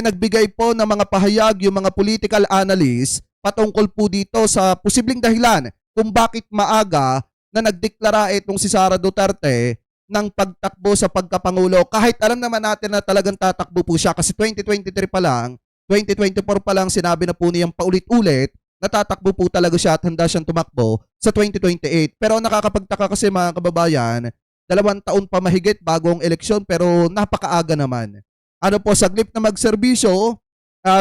nagbigay po ng mga pahayag yung mga political analysts patungkol po dito sa posibleng dahilan kung bakit maaga na nagdeklara itong si Sara Duterte ng pagtakbo sa pagkapangulo kahit alam naman natin na talagang tatakbo po siya kasi 2023 pa lang, 2024 pa lang sinabi na po niyang paulit-ulit na tatakbo po talaga siya at handa siyang tumakbo sa 2028. Pero nakakapagtaka kasi mga kababayan, 2 taon pa mahigit bago ang eleksyon pero napakaaga naman. Ano po, saglip na magserbisyo,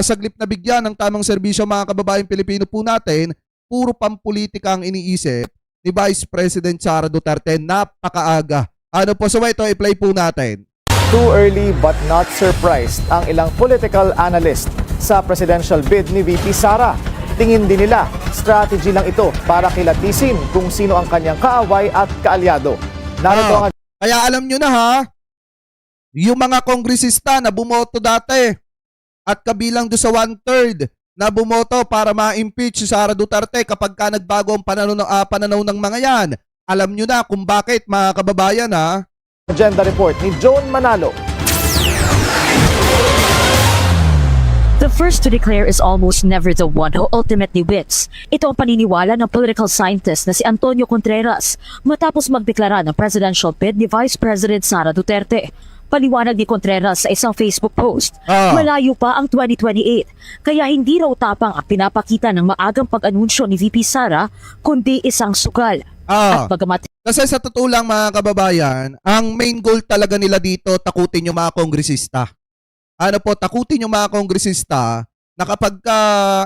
saglip na bigyan ng tamang serbisyo mga kababayan Pilipino po natin, puro pampolitika ang iniisip ni Vice President Sara Duterte, napakaaga. Ano po, so ito, i-play po natin. Too early but not surprised ang ilang political analyst sa presidential bid ni VP Sara. Tingin din nila, strategy lang ito para kilatisin kung sino ang kanyang kaaway at kaalyado. Narito ang... Kaya alam nyo na ha, yung mga kongresista na bumoto dati at kabilang do sa 1/3 na bumoto para ma-impeach si Sara Duterte kapag ka nagbago ang pananaw ng mga yan. Alam nyo na kung bakit mga kababayan ha. Agenda report ni Joan Manalo. The first to declare is almost never the one who ultimately wins. Ito ang paniniwala ng political scientist na si Antonio Contreras matapos magdeklara ng presidential bid ni Vice President Sara Duterte. Paliwanag ni Contreras sa isang Facebook post, malayo pa ang 2028, kaya hindi raw tapang ang pinapakita ng maagang pag-anunsyo ni VP Sara, kundi isang sugal. At bagamat kasi sa totoo lang mga kababayan, ang main goal talaga nila dito, takutin yung mga kongresista. Ano po, takutin yung mga kongresista na kapag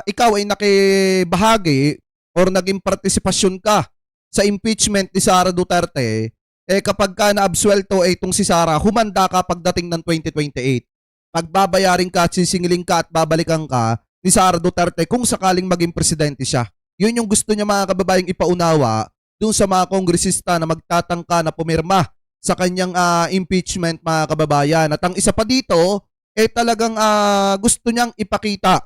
ikaw ay nakibahagi or naging partisipasyon ka sa impeachment ni Sara Duterte, kapag ka na-absuelto itong si Sara, humanda ka pagdating ng 2028. Pagbabayarin ka at sisingilin ka at babalikan ka ni Sara Duterte kung sakaling maging presidente siya. Yun yung gusto niya mga kababayang ipaunawa dun sa mga kongresista na magtatangka na pumirma sa kanyang impeachment mga kababayan. At ang isa pa dito, talagang gusto niyang ipakita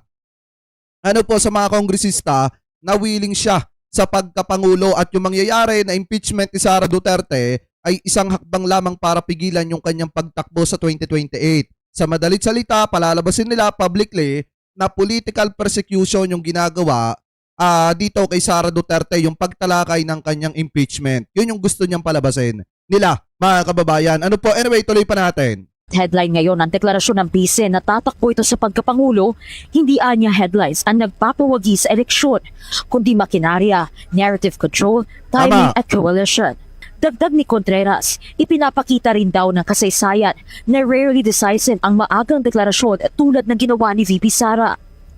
ano po sa mga kongresista na willing siya sa pagkapangulo at yung mangyayari na impeachment ni Sara Duterte ay isang hakbang lamang para pigilan yung kanyang pagtakbo sa 2028. Sa madalit salita, palalabasin nila publicly na political persecution yung ginagawa dito kay Sara Duterte, yung pagtalakay ng kanyang impeachment. Yun yung gusto niyang palabasin nila, mga kababayan. Ano po, anyway, tuloy pa natin. headline ngayon ang deklarasyon ng bise na tatakbo ito sa pagkapangulo, hindi anya headlines ang nagpapawagi sa eleksyon, kundi makinarya, narrative control, timing at coalition. Dagdag ni Contreras, ipinapakita rin daw ng kasaysayan na rarely decisive ang maagang deklarasyon tulad ng ginawa ni VP Sara.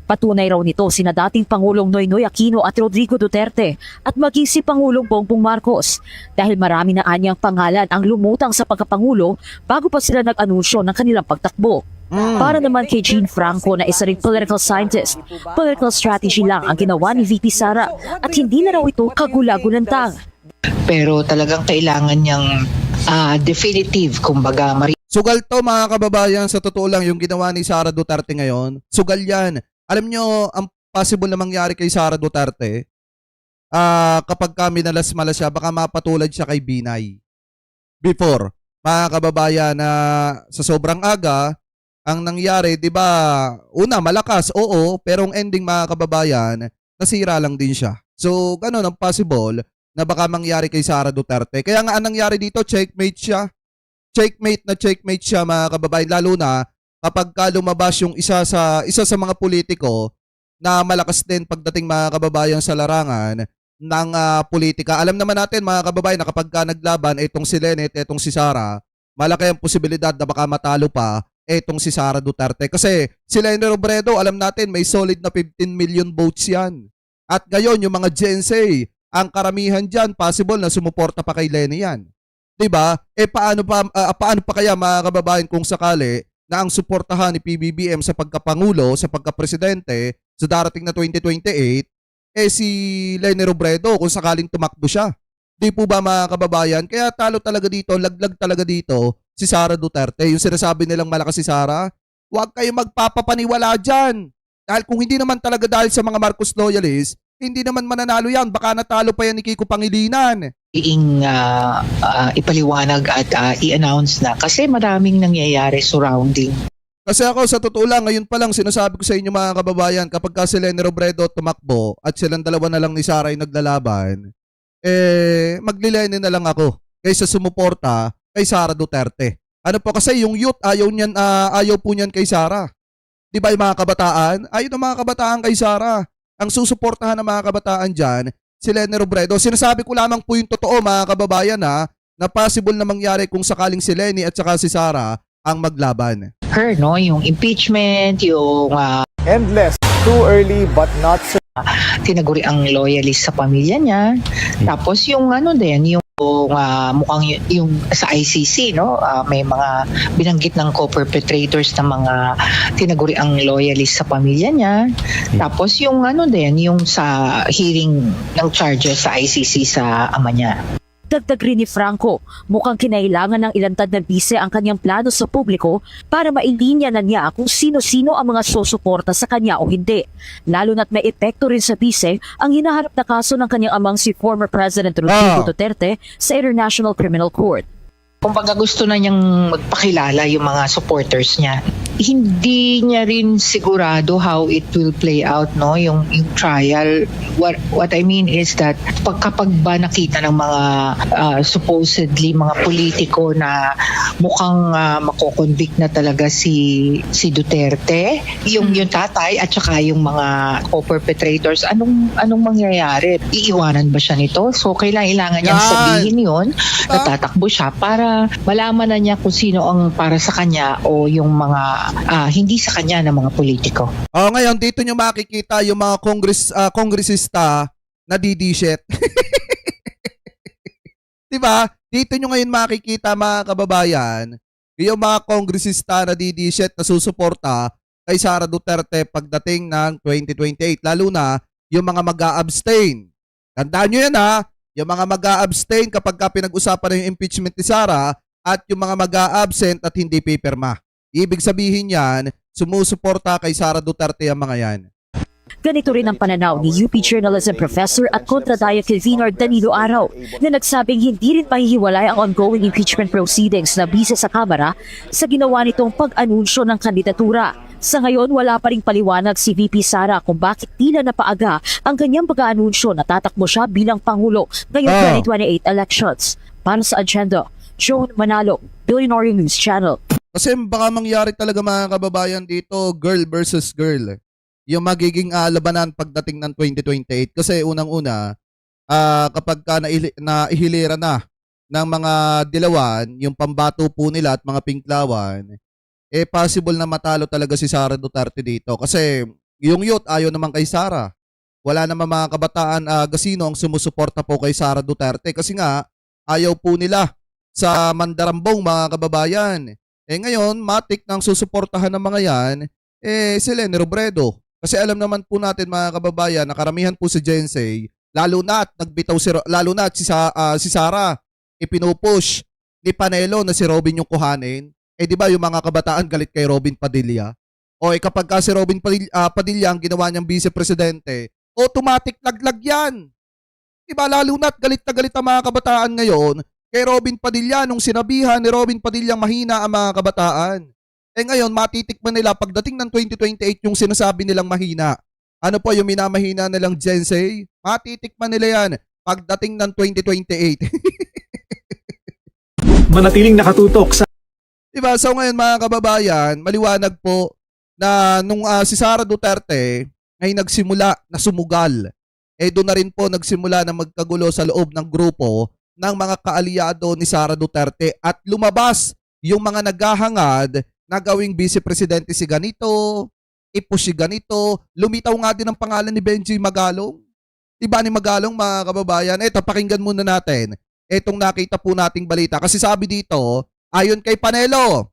Patunay raw nito sina dating Pangulong Noynoy Aquino at Rodrigo Duterte at maging si Pangulong Bongbong Marcos dahil marami na anyang pangalan ang lumutang sa pagkapangulo bago pa sila nag-anunsyo ng kanilang pagtakbo. Para naman kay Jean Franco na isa ring political scientist, political strategy lang ang ginawa ni VP Sara at hindi na raw ito kagula-gulantang. Pero talagang kailangan niyang definitive, kumbaga. Sugal to mga kababayan, sa totoo lang yung ginawa ni Sara Duterte ngayon, sugal yan. Alam nyo, ang possible na mangyari kay Sara Duterte, kapag kami nalasmala siya, baka mapatulad siya kay Binay. Before, mga kababayan, na sa sobrang aga, ang nangyari, di ba, una, malakas, oo, pero ang ending mga kababayan, nasira lang din siya. So, ganun ang possible na baka mangyari kay Sara Duterte. Kaya nga, ang nangyari dito, checkmate siya. Checkmate siya mga kababayan, lalo na kapag lumabas yung isa sa mga politiko na malakas din pagdating mga kababayan sa larangan ng politika. Alam naman natin mga kababayan na kapag naglaban itong si Lenet, itong si Sara, malaki ang posibilidad na baka matalo pa itong si Sara Duterte. Kasi si Leni Robredo, alam natin may solid na 15 million votes yan. At ngayon yung mga Gen Z, ang karamihan dyan possible na sumuporta pa kay Leni yan. Diba? Paano pa kaya mga kababayan kung sakali na ang suportahan ni PBBM sa pagkapangulo, sa pagkapresidente, sa darating na 2028, si Leni Robredo kung sakaling tumakbo siya. Di po ba mga kababayan? Kaya talo talaga dito, laglag talaga dito si Sara Duterte. Yung sinasabi nilang malakas si Sara, huwag kayo magpapapaniwala dyan. Dahil kung hindi naman talaga dahil sa mga Marcos loyalists, hindi naman mananalo yan. Baka natalo pa yan ni Kiko Pangilinan. Ipaliwanag at i-announce na kasi maraming nangyayari surrounding. Kasi ako, sa totoo lang, ngayon pa lang, sinasabi ko sa inyo mga kababayan, kapag ka si Leni Robredo tumakbo at silang dalawa na lang ni Sara ay naglalaban, maglileni na lang ako kaysa sumuporta kay Sara Duterte. Ano po kasi yung youth, ayaw po niyan kay Sara. Di ba yung mga kabataan? Ayaw ng mga kabataan kay Sara. Ang susuportahan ng mga kabataan dyan, si Leni Robredo. Sinasabi ko lamang po yung totoo mga kababayan na possible na mangyari kung sakaling si Leni at saka si Sara ang maglaban. Her, no, yung impeachment, yung Endless, too early but not tinaguri ang loyalist sa pamilya niya. Tapos yung ano din, yung mukhang yung sa ICC, no, may mga binanggit ng co-perpetrators ng mga tinaguri ang loyalist sa pamilya niya. Tapos yung ano din, yung sa hearing ng charges sa ICC sa ama niya. Dagdag rin ni Franco, mukhang kinailangan ng ilantad na bise ang kanyang plano sa publiko para mailinya na niya kung sino-sino ang mga susuporta sa kanya o hindi. Lalo na't may epekto rin sa bise ang hinaharap na kaso ng kanyang amang si former President Rodrigo Duterte sa International Criminal Court. Kumbaga gusto na niyang magpakilala yung mga supporters niya. Hindi niya rin sigurado how it will play out, no, yung trial. What I mean is that kapag ba nakita ng mga supposedly mga politiko na mukhang makoconvict na talaga si Duterte, yung tatay at saka yung mga co-perpetrators, anong mangyayari? Iiwanan ba siya nito? So kailangan niyang sabihin yun, natatakbo siya para malaman na niya kung sino ang para sa kanya o yung mga hindi sa kanya na mga politiko. Ngayon, dito nyo makikita yung mga kongresista na didishit. Diba? Dito nyo ngayon makikita mga kababayan, yung mga kongresista na didishit na susuporta kay Sara Duterte pagdating ng 2028. Lalo na yung mga mag-a-abstain. Tandaan nyo yan yung mga mag-a-abstain kapag pinag-usapan na yung impeachment ni Sara at yung mga mag-a-absent at hindi pipirma. Ibig sabihin yan, sumusuporta kay Sara Duterte ang mga yan. Ganito rin ang pananaw ni UP Journalism Professor at kontradaya convener Danilo Araw na nagsabing hindi rin pahihiwalay ang ongoing impeachment proceedings na bisa sa Kamara sa ginawa nitong pag-anunsyo ng kandidatura. Sa ngayon, wala pa ring paliwanag si VP Sara kung bakit tila napaaga ang kanyang pag-aanunsyo na tatakbo siya bilang Pangulo ngayong 2028 elections. Para sa agenda, Joan Manalo, Billionaire News Channel. Kasi baka mangyari talaga mga kababayan dito, girl versus girl. Yung magiging labanan pagdating ng 2028. Kasi unang-una, kapag naihilira na ng mga dilawan, yung pambato po nila at mga pinklawan, possible na matalo talaga si Sara Duterte dito. Kasi yung youth ayaw naman kay Sara. Wala naman mga kabataan gasino ang sumusuporta po kay Sara Duterte. Kasi nga, ayaw po nila sa mandarambong mga kababayan. Ngayon, matik nang susuportahan ng mga yan, si Leni Robredo. Kasi alam naman po natin mga kababayan, na karamihan po si Jensei, lalo na at si Sara, ipinupush ni Panelo na si Robin yung kuhanin. Di ba yung mga kabataan galit kay Robin Padilla? Kapag ka si Robin Padilla ang ginawa niyang vice-presidente, automatic laglag yan. Diba lalo na at galit na galit ang mga kabataan ngayon kay Robin Padilla nung sinabihan ni Robin Padilla mahina ang mga kabataan. Ngayon, matitikman nila pagdating ng 2028 yung sinasabi nilang mahina. Ano po yung minamahina nilang Jensei? Matitikman nila yan pagdating ng 2028. Manatiling nakatutok sa Diba? So ngayon mga kababayan, maliwanag po na nung si Sara Duterte ay nagsimula na sumugal. Doon na rin po nagsimula na magkagulo sa loob ng grupo ng mga kaalyado ni Sara Duterte at lumabas yung mga naghahangad na gawing vice-presidente si ganito, ipush si ganito, lumitaw nga din ang pangalan ni Benji Magalong. Diba ni Magalong mga kababayan? Ito, pakinggan muna natin. Itong nakita po nating balita. Kasi sabi dito, ayon kay Panelo,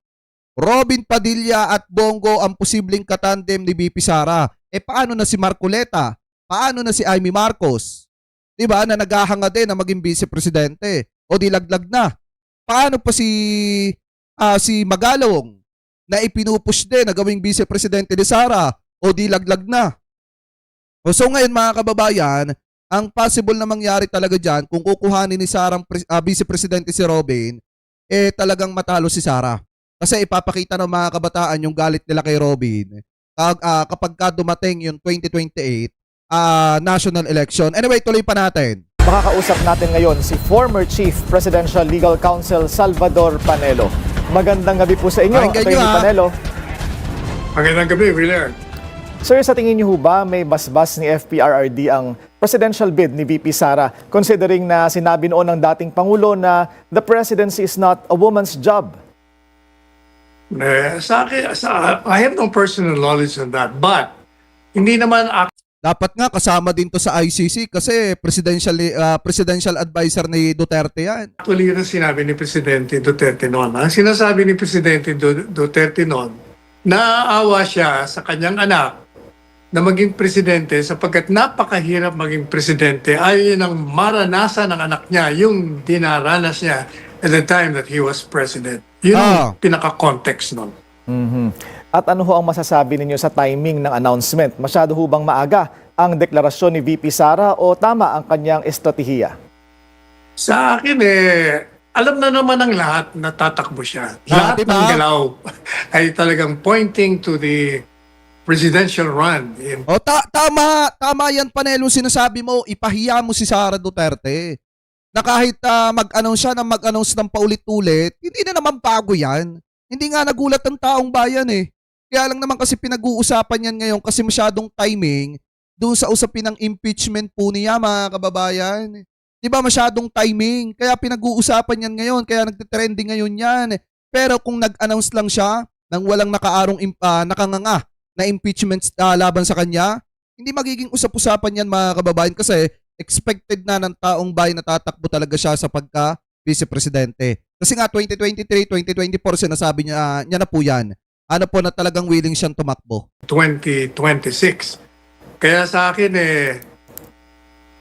Robin Padilla at Bongo ang posibleng katandem ni VP Sara. Paano na si Marcoleta? Paano na si Amy Marcos? Diba na naghahanga din na maging vice-presidente? O di laglag na? Paano pa si Magalong na ipinupush din na gawing vice-presidente ni Sara? O di laglag na? So ngayon mga kababayan, ang possible na mangyari talaga dyan kung kukuhanin ni Sarang vice-presidente si Robin, talagang matalo si Sara. Kasi ipapakita ng mga kabataan yung galit nila kay Robin kapag ka dumating yung 2028 national election. Anyway, tuloy pa natin. Makakausap natin ngayon si former Chief Presidential Legal Counsel Salvador Panelo. Magandang gabi po sa inyo, Pakinggan Atty. nyo, ha? Panelo. Magandang gabi, Wheeler. Sir, sa tingin niyo ho ba may basbas ni FPRRD ang presidential bid ni VP Sara, considering na sinabi noon ng dating Pangulo na the presidency is not a woman's job? I have no personal knowledge on that, but hindi naman Dapat nga kasama din to sa ICC kasi presidential advisor ni Duterte yan. actually yun ang sinabi ni Presidente Duterte noon. Ang sinasabi ni Presidente Duterte noon, naaawa siya sa kanyang anak na maging presidente sapagkat napakahirap maging presidente. Ayaw niya nang maranasan ng anak niya yung dinaranas niya at the time that he was president. Yun ang pinaka-context noon. At ano ho ang masasabi ninyo sa timing ng announcement? Masyado ho bang maaga ang deklarasyon ni VP Sara o tama ang kanyang estratehiya? Sa akin alam na naman ng lahat na tatakbo siya. Lahat diba? ng galaw ay talagang pointing to the presidential run. O tama yan Panelo sinasabi mo, ipahiya mo si Sara Duterte. Na kahit mag-announce siya na mag-announce ng paulit-ulit, hindi na naman bago yan. Hindi nga nagulat ang taong bayan eh. Kaya lang naman kasi pinag-uusapan yan ngayon kasi masyadong timing doon sa usapin ng impeachment po niya mga kababayan. Di ba masyadong timing? Kaya pinag-uusapan yan ngayon, kaya nagtitrending ngayon yan. Pero kung nag-announce lang siya nang walang nakanganga na impeachment laban sa kanya, hindi magiging usap-usapan yan mga kababayan kasi expected na ng taong bayan na tatakbo talaga siya sa pagka vice-presidente. Kasi nga 2023, 2024 sinasabi niya na po yan. Ano po na talagang willing siyang tumakbo. 2026. Kaya sa akin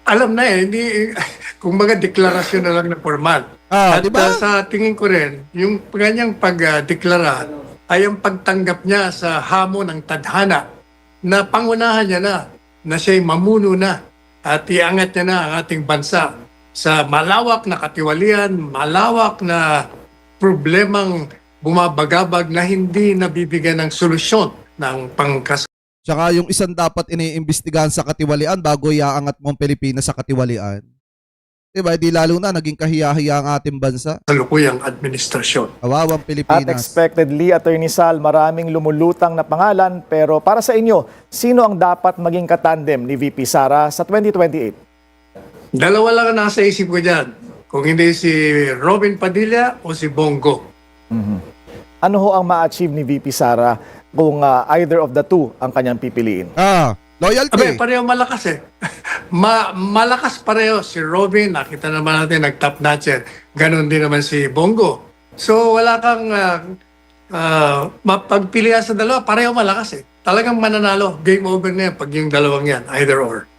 alam na hindi, kung mga deklarasyon na lang na formal. At diba? sa tingin ko rin, yung kanyang pagdeklara ay ang pagtanggap niya sa hamon ng tadhana na pangunahan niya na siya'y mamuno na at iangat niya na ang ating bansa sa malawak na katiwalian, malawak na problemang bumabagabag na hindi nabibigyan ng solusyon ng pangkas. Tsaka yung isang dapat iniimbestigahan sa katiwalian bago iaangat mo ang Pilipinas sa katiwalian. Diba? Di lalo na naging kahiya-hiya ang ating bansa. Salukuyang administrasyon. Kawawang At Pilipinas. expectedly, Attorney Sal, maraming lumulutang na pangalan. Pero para sa inyo, sino ang dapat maging katandem ni VP Sara sa 2028? Dalawa lang ang nasa isip ko dyan. Kung hindi si Robin Padilla o si Bongo. Ano ho ang ma-achieve ni VP Sara kung either of the two ang kanyang pipiliin? Loyalty. Abe, pareho malakas malakas pareho si Robin. Nakita naman natin, nag-top notcher. Ganon din naman si Bongo. So wala kang mapagpilian sa dalawa. Pareho malakas Talagang mananalo. Game over na yan pag yung dalawang yan. Either or.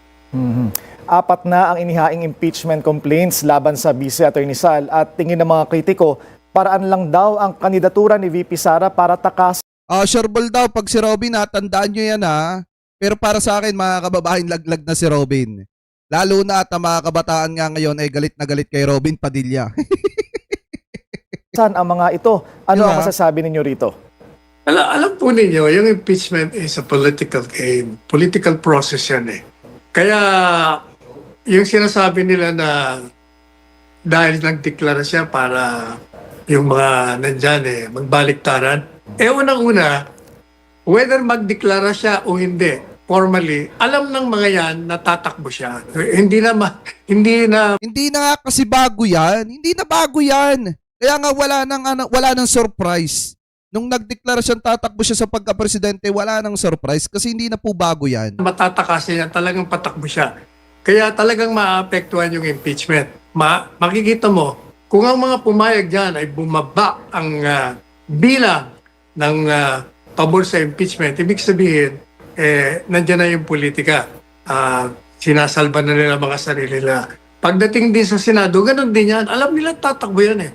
Apat na ang inihaing impeachment complaints laban sa Vice Attorney Sal at tingin ng mga kritiko, paraan lang daw ang kandidatura ni VP Sara para takas. Sureball daw pag si Robin, tandaan nyo yan Pero para sa akin, mga kababayan, laglag na si Robin. Lalo na at ang mga kabataan nga ngayon ay galit na galit kay Robin Padilla. Saan ang mga ito? Ano Diba? ang masasabi ninyo rito? Alam po ninyo, yung impeachment is a political game. Political process yan Kaya yung sinasabi nila na dahil nagdeklara siya para yung mga nandyan magbaliktaran. Unang-una, whether magdeklara siya o hindi, formally, alam ng mga yan na tatakbo siya. Hindi na Hindi na nga kasi bago yan. Hindi na bago yan. Kaya nga wala nang surprise. Nung nagdeklara siyang tatakbo siya sa pagka-presidente, wala nang surprise kasi hindi na po bago yan. matatakasin yan, talagang patakbo siya. Kaya talagang maapektuhan yung impeachment. Makikita mo, kung ang mga pumayag dyan ay bumaba ang bilang ng pabor sa impeachment, ibig sabihin, nandyan na yung politika. Sinasalba na nila mga sarili nila. Pagdating din sa Senado, ganun din yan. Alam nila tatakbo yan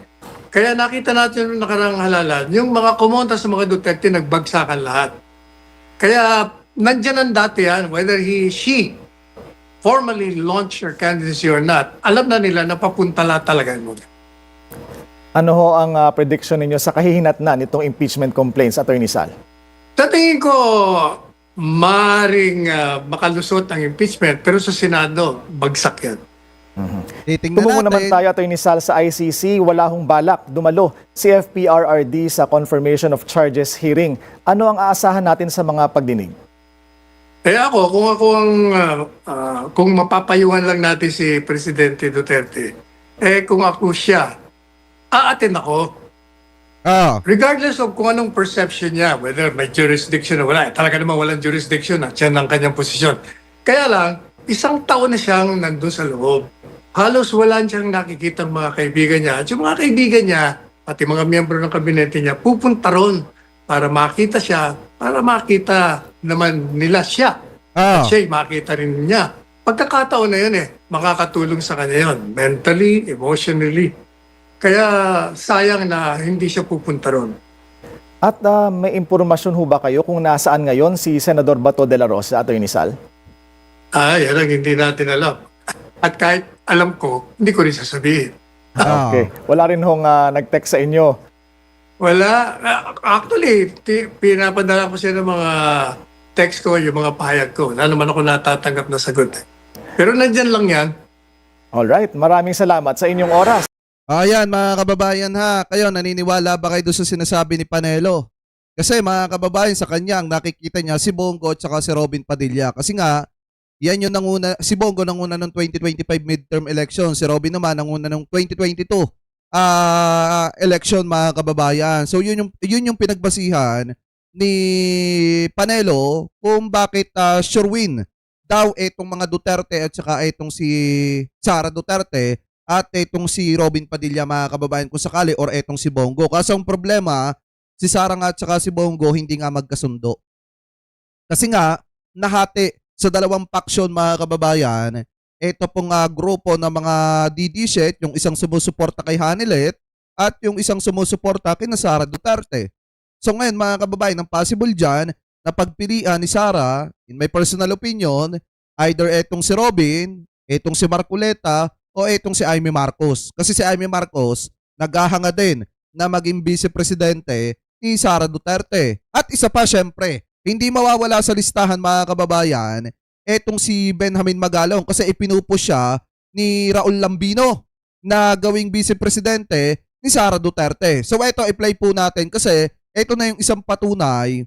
Kaya nakita natin yung nakarang halalan, yung mga kumontra sa mga Duterte, nagbagsakan lahat. Kaya nandyan ang dati yan, whether she formally launch her candidacy or not, alam na nila na papunta talaga mo. Ano ho ang prediction ninyo sa kahihinatnan nitong impeachment complaints, Attorney Sal? Sa tingin ko, maring makalusot ang impeachment, pero sa Senado, bagsak yan. Titingnan Tumungo naman natin. tayo, Attorney Sal, sa ICC. Wala hong balak dumalo si FPRRD sa confirmation of charges hearing. Ano ang aasahan natin sa mga pagdinig? Kung mapapayuhan lang natin si Presidente Duterte, kung ako siya, aatin ako. Regardless of kung anong perception niya, whether may jurisdiction o wala. Talaga naman walang jurisdiction at siya ng kanyang posisyon. Kaya lang, 1 taon na siyang nandun sa loob. Halos wala siyang nakikita ng mga kaibigan niya. At yung mga kaibigan niya, pati mga miyembro ng kabinete niya, pupunta ron para makita siya, para makita naman nila siya. At siya'y makita rin niya. Pagkakataon na yun makakatulong sa kanya yun. Mentally, emotionally. Kaya sayang na hindi siya pupunta ron. At may impormasyon ho ba kayo kung nasaan ngayon si Senador Bato de la Rosa, Attorney Sal? Yan ang hindi natin alam. At kahit alam ko, hindi ko rin sasabihin. Okay. Wala rin hong nag-text sa inyo. Wala. Actually, pinapadala ko siya ng mga text ko, yung mga pahayag ko. Wala naman ako natatanggap na sagot. Pero nandyan lang yan. Alright, maraming salamat sa inyong oras. Ayan mga kababayan ha, kayo naniniwala ba kayo doon sa sinasabi ni Panelo? Kasi mga kababayan sa kanya, ang nakikita niya si Bongo at saka si Robin Padilla. Kasi nga, yan yung nanguna, si Bongo nanguna ng 2025 midterm election, si Robin naman nanguna ng 2022 election mga kababayan. So yun yung pinagbasihan ni Panelo kung bakit sure win daw itong mga Duterte at saka itong si Sara Duterte at itong si Robin Padilla mga kababayan kung sakali or itong si Bongo. Kasi ang problema, si Sara nga at saka si Bongo hindi nga magkasundo. Kasi nga, nahati sa dalawang faction mga kababayan, ito pong grupo ng mga DD-shit, yung isang sumusuporta kay Hanilet at yung isang sumusuporta kay Sara Duterte. So ngayon mga kababayan, ang possible dyan na pagpilian ni Sara, in my personal opinion, either etong si Robin, etong si Marcoleta, o etong si Amy Marcos. Kasi si Amy Marcos, naghahanga din na maging vice-presidente ni Sara Duterte. At isa pa syempre, hindi mawawala sa listahan mga kababayan, etong si Benjamin Magalong kasi ipinupush siya ni Raul Lambino na gawing vice-presidente ni Sara Duterte. So ito, i-play po natin kasi ito na yung isang patunay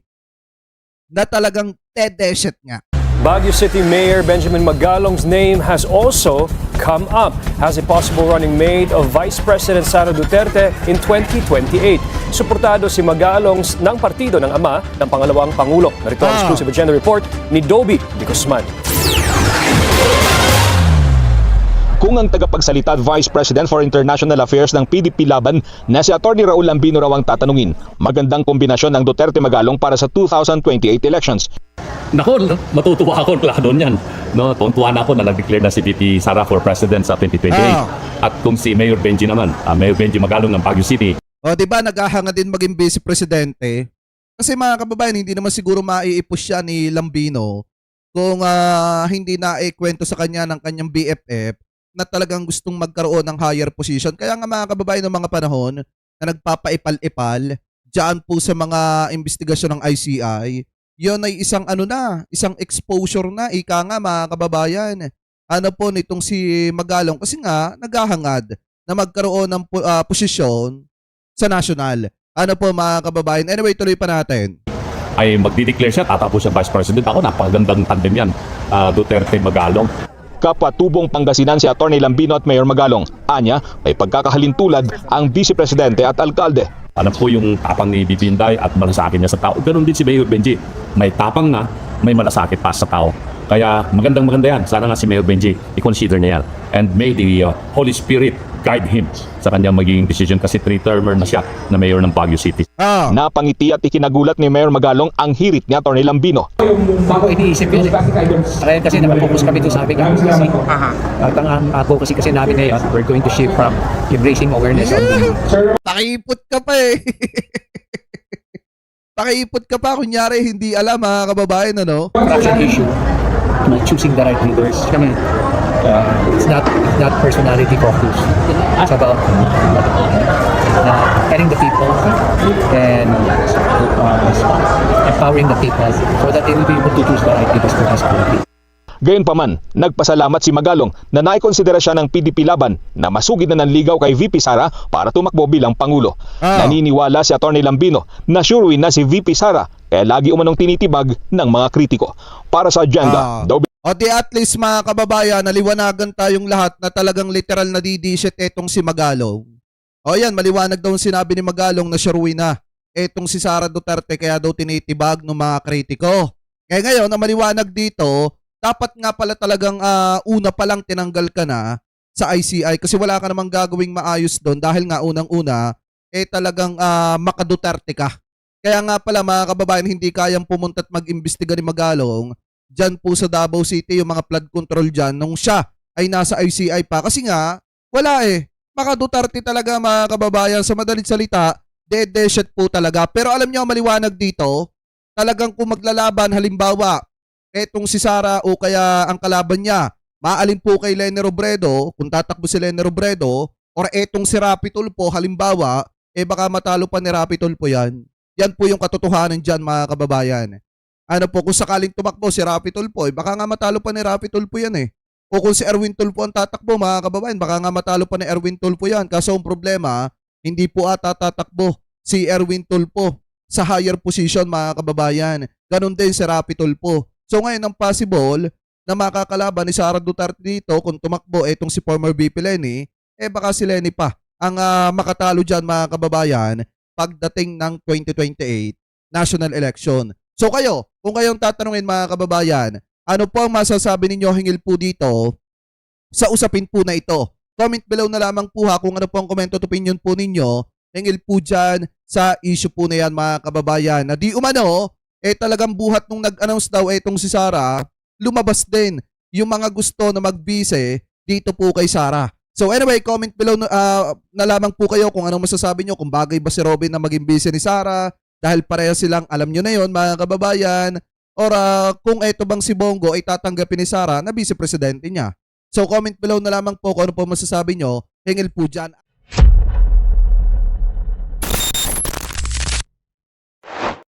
na talagang tedeshet nga. Baguio City Mayor Benjamin Magalong's name has also come up as a possible running mate of Vice President Sara Duterte in 2028. Suportado si Magalong ng partido ng ama ng pangalawang Pangulo. Narito ang exclusive agenda report ni Dobby de Guzman. Kung ang tagapagsalita at Vice President for International Affairs ng PDP laban na si Atty. Raul Lambino raw ang tatanungin, magandang kombinasyon ng Duterte-Magalong para sa 2028 elections. Nako, matutuwa ako pala doon yan. No, tuntuan ako na nag-declare na si VP Sara for President sa 2028. At kung si Mayor Benji naman, Mayor Benji Magalong ng Baguio City. O di ba naghahanga din maging vice-presidente? Kasi mga kababayan, hindi naman siguro maiipos siya ni Lambino kung hindi na ikwento sa kanya ng kanyang BFF na talagang gustong magkaroon ng higher position. Kaya nga mga kababayan ng mga panahon na nagpapaipal-ipal dyan po sa mga investigasyon ng ICI, yun ay isang isang exposure na, ika nga mga kababayan. Ano po nitong si Magalong kasi nga naghahangad na magkaroon ng posisyon sa national. Ano po mga kababayan? Anyway, tuloy pa natin. Ay magdi-declare siya, tatapos siya Vice President. Ako, napakagandang tandem yan. Duterte-Magalong. Kapatubong Pangasinan si Atty. Lambino at Mayor Magalong. Anya, may pagkakahalintulad ang Vice Presidente at Alkalde. Alam ko yung tapang ni VP Inday at malasakit niya sa tao. Ganon din si Mayor Benji. May tapang na, may malasakit pa sa tao. Kaya maganda yan. Sana nga si Mayor Benji, i-consider niya yan. And may the Holy Spirit guide him sa kanyang magiging decision kasi 3-termer na siya na mayor ng Baguio City. Napangiti at ikinagulat ni Mayor Magalong ang hirit ni Atty. Lambino. Bago iniisip yun eh. Kasi nakapokus kami doon sa aming advocacy. At ang advocacy kasi namin ngayon, we're going to shift from embracing awareness of the... Pakiipot ka pa eh. Pakiipot ka pa, kunyari hindi alam mga kababayan, ano? corruption issue, choosing the right leaders. Kami, it's not personality focused. It's about telling the people and empowering the people so that they will be able to choose the right leaders for this country. Gayunpaman, nagpasalamat si Magalong na naikonsidera siya ng PDP Laban na masugid na nanligaw kay VP Sara para tumakbo bilang Pangulo. Naniniwala si Atty. Lambino na sure win na si VP Sara kaya lagi umanong tinitibag ng mga kritiko. Para sa agenda, O di at least mga kababayan, naliwanagan tayong lahat na talagang literal na didisit etong si Magalong. O yan, maliwanag daw ang sinabi ni Magalong na sure win na etong si Sara Duterte kaya daw tinitibag ng mga kritiko. Kaya ngayon, na maliwanag dito, dapat nga pala talagang una pa lang tinanggal ka na sa ICI kasi wala ka namang gagawing maayos doon dahil nga unang-una, talagang makaduterte ka. Kaya nga pala mga kababayan, hindi kayang pumunta at mag-imbestiga ni Magalong dyan po sa Davao City, yung mga flood control dyan, nung siya ay nasa ICI pa. Kasi nga, wala Makaduterte talaga mga kababayan, sa madaling salita, dead-shit po talaga. Pero alam niyo, maliwanag dito, talagang kung maglalaban, halimbawa, etong si Sara o kaya ang kalaban niya, maalin po kay Leni Robredo, kung tatakbo si Leni Robredo, or etong si Rapi Tulfo, halimbawa, baka matalo pa ni Rapi Tulfo yan. Yan po yung katotohanan dyan mga kababayan. Ano po, kung sakaling tumakbo si Rapi Tulfo, baka nga matalo pa ni Rapi Tulfo yan O kung si Erwin Tulfo ang tatakbo mga kababayan, baka nga matalo pa ni Erwin Tulfo yan. Kaso ang problema, hindi po ata tatakbo si Erwin Tulfo sa higher position mga kababayan. Ganon din si Rapi Tulfo. So ngayon ang possible na makakalaban ni Sara Duterte dito kung tumakbo etong si former VP Leni, baka si Leni pa ang makatalo dyan mga kababayan pagdating ng 2028 national election. So kayo, kung kayong tatanungin mga kababayan, ano po ang masasabi ninyo hingil po dito sa usapin po na ito? Comment below na lamang po kung ano po ang comment at opinion po ninyo hingil po dyan sa issue po na yan mga kababayan. Na di umano, talagang buhat nung nag-announce daw etong si Sara, lumabas din yung mga gusto na magbise dito po kay Sara. So anyway, comment below na lamang po kayo kung anong masasabi nyo, kung bagay ba si Robin na maging bise ni Sara, dahil pareha silang alam nyo na yon mga kababayan, or kung eto bang si Bongo ay tatanggapin ni Sara na vice presidente niya. So comment below na lamang po kung ano po masasabi nyo, hingil po dyan.